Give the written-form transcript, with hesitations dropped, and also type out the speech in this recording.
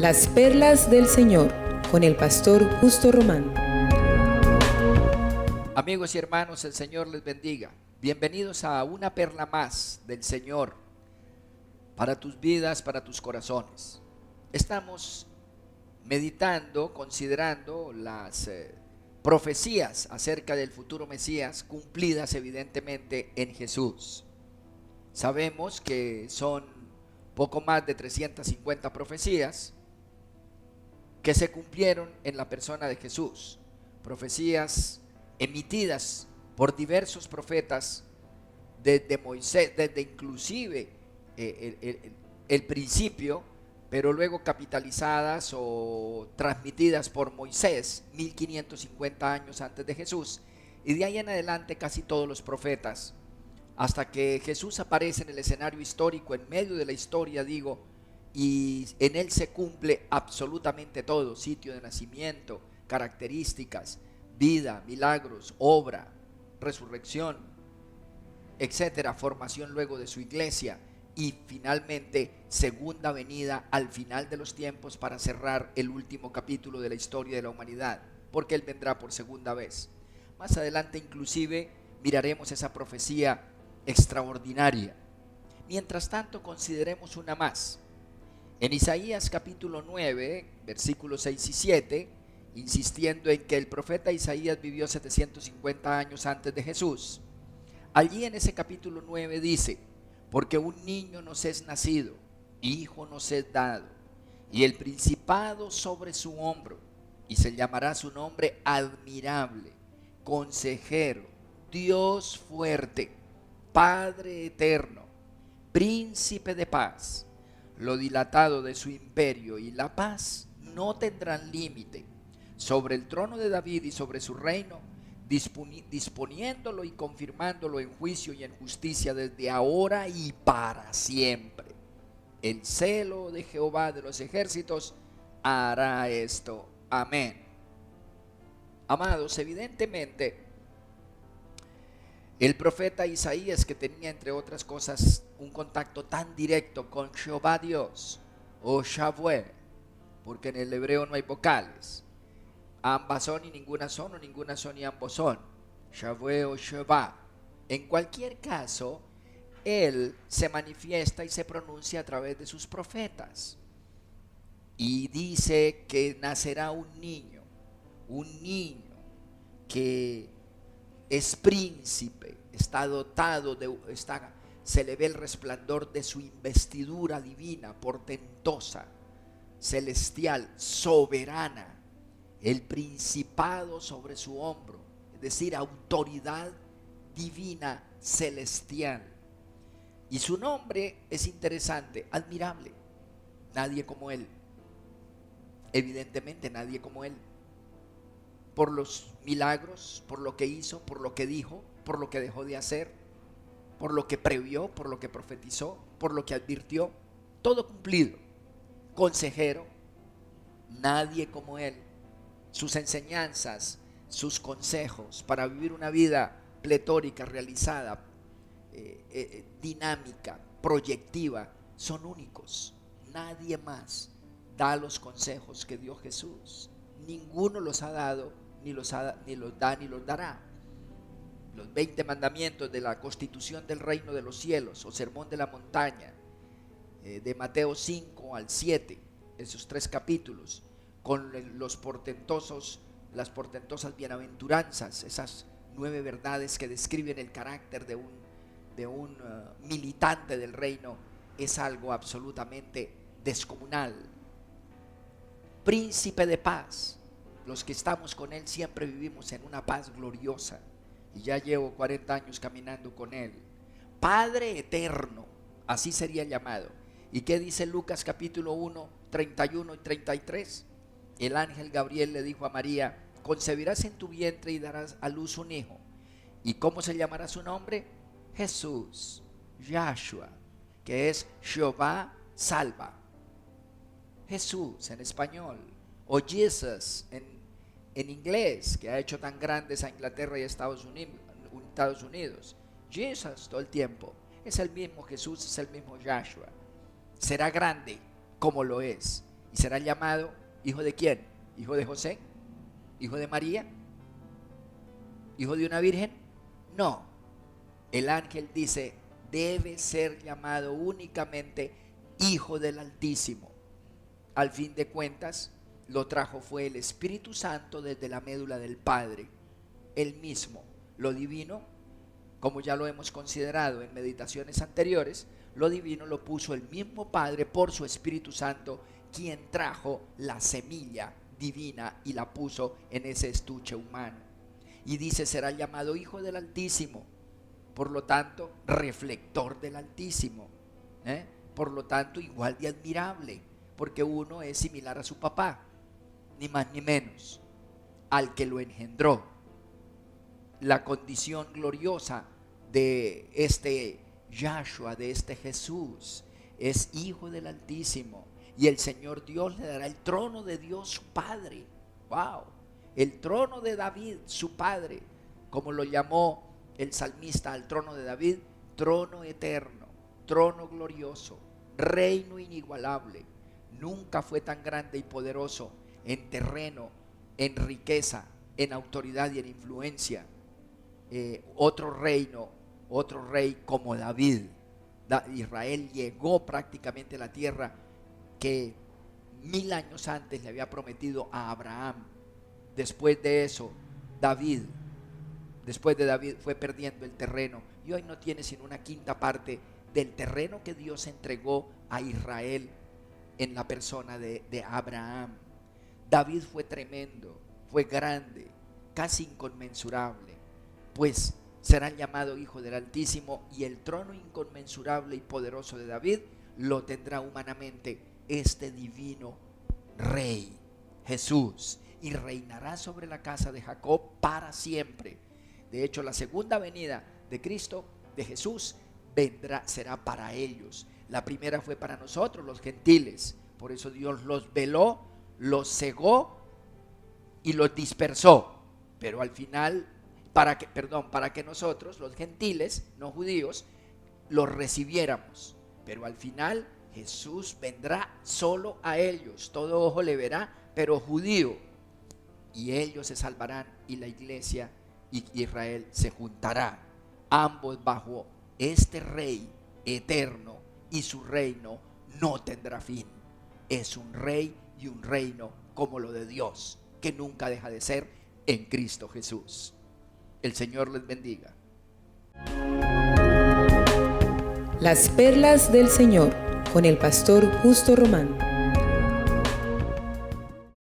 Las perlas del Señor, con el pastor Justo Román. Amigos y hermanos, el Señor les bendiga. Bienvenidos a una perla más del Señor para tus vidas, para tus corazones. Estamos meditando, considerando las profecías acerca del futuro Mesías, cumplidas evidentemente en Jesús. Sabemos que son poco más de 350 profecías que se cumplieron en la persona de Jesús. Profecías emitidas por diversos profetas desde Moisés, desde inclusive el principio, pero luego capitalizadas o transmitidas por Moisés 1550 años antes de Jesús, y de ahí en adelante casi todos los profetas, hasta que Jesús aparece en el escenario histórico, en medio de la historia, y en él se cumple absolutamente todo: sitio de nacimiento, características, vida, milagros, obra, resurrección, etcétera, formación luego de su iglesia y finalmente segunda venida al final de los tiempos para cerrar el último capítulo de la historia de la humanidad, porque él vendrá por segunda vez. Más adelante inclusive miraremos esa profecía extraordinaria. Mientras tanto, consideremos una más. En Isaías capítulo 9, versículos 6 y 7, insistiendo en que el profeta Isaías vivió 750 años antes de Jesús. Allí en ese capítulo 9 dice: porque un niño nos es nacido, hijo nos es dado, y el principado sobre su hombro, y se llamará su nombre admirable, consejero, Dios fuerte, Padre eterno, príncipe de paz. Lo dilatado de su imperio y la paz no tendrán límite sobre el trono de David y sobre su reino, disponiéndolo y confirmándolo en juicio y en justicia desde ahora y para siempre. El celo de Jehová de los ejércitos hará esto. Amén. Amados, evidentemente el profeta Isaías, que tenía entre otras cosas un contacto tan directo con Jehová Dios, o Shavué, porque en el hebreo no hay vocales, ambas son y ninguna son, o ninguna son y ambos son, Shavué o Jehová. En cualquier caso, él se manifiesta y se pronuncia a través de sus profetas, y dice que nacerá un niño que es príncipe, está dotado se le ve el resplandor de su investidura divina, portentosa, celestial, soberana, el principado sobre su hombro, es decir, autoridad divina celestial. Y su nombre es interesante: admirable. Nadie como él, evidentemente nadie como él, por los milagros, por lo que hizo, por lo que dijo, por lo que dejó de hacer, por lo que previó, por lo que profetizó, por lo que advirtió, todo cumplido. Consejero, nadie como él. Sus enseñanzas, sus consejos para vivir una vida pletórica, realizada, dinámica, proyectiva, son únicos. Nadie más da los consejos que dio Jesús. Ninguno los ha dado, ni los da, ni los dará. Los 20 mandamientos de la constitución del reino de los cielos, o sermón de la montaña, de Mateo 5 al 7, esos 3 capítulos, con las portentosas bienaventuranzas, esas 9 verdades que describen el carácter de un militante del reino, es algo absolutamente descomunal. Príncipe de paz. Los que estamos con él siempre vivimos en una paz gloriosa, y ya llevo 40 años caminando con él. Padre eterno, así sería llamado. ¿Y qué dice Lucas capítulo 1, 31 y 33? El ángel Gabriel le dijo a María: concebirás en tu vientre y darás a luz un hijo. ¿Y cómo se llamará su nombre? Jesús, Yahshua, que es Jehová salva. Jesús en español, o Jesus en inglés, que ha hecho tan grandes a Inglaterra y a Estados Unidos. Jesus todo el tiempo. Es el mismo Jesús, es el mismo Yahshua. Será grande como lo es, ¿Y será llamado hijo de quién? ¿Hijo de José? ¿Hijo de María? ¿Hijo de una virgen? No. El ángel dice, debe ser llamado únicamente Hijo del Altísimo. Al fin de cuentas, lo trajo fue el Espíritu Santo desde la médula del Padre, él mismo. Lo divino, como ya lo hemos considerado en meditaciones anteriores, lo divino lo puso el mismo Padre por su Espíritu Santo, quien trajo la semilla divina y la puso en ese estuche humano. Y dice, será llamado Hijo del Altísimo, por lo tanto, reflector del Altísimo, por lo tanto, igual de admirable, porque uno es similar a su papá, ni más ni menos, al que lo engendró. La condición gloriosa de este Yahshua, de este Jesús, es Hijo del Altísimo, y el Señor Dios le dará el trono de Dios su Padre. Wow, el trono de David su Padre, como lo llamó el salmista al trono de David, trono eterno, trono glorioso, reino inigualable. Nunca fue tan grande y poderoso en terreno, en riqueza, en autoridad y en influencia. Otro reino, otro rey como David. Israel llegó prácticamente a la tierra que 1000 años antes le había prometido a Abraham. Después de eso, después de David fue perdiendo el terreno y hoy no tiene sino una quinta parte del terreno que Dios entregó a Israel en la persona de Abraham. David fue tremendo, fue grande, casi inconmensurable, pues será llamado Hijo del Altísimo, y el trono inconmensurable y poderoso de David lo tendrá humanamente este divino Rey, Jesús, y reinará sobre la casa de Jacob para siempre. De hecho, la segunda venida de Cristo, de Jesús, será para ellos. La primera fue para nosotros, los gentiles. Por eso Dios los veló, los cegó y los dispersó. Pero al final, para que nosotros, los gentiles, no judíos, los recibiéramos. Pero al final Jesús vendrá solo a ellos. Todo ojo le verá, pero judío. Y ellos se salvarán, y la iglesia y Israel se juntará, ambos bajo este Rey eterno, y su reino no tendrá fin. Es un rey y un reino como lo de Dios, que nunca deja de ser en Cristo Jesús. El Señor les bendiga. Las perlas del Señor, con el pastor Justo Román.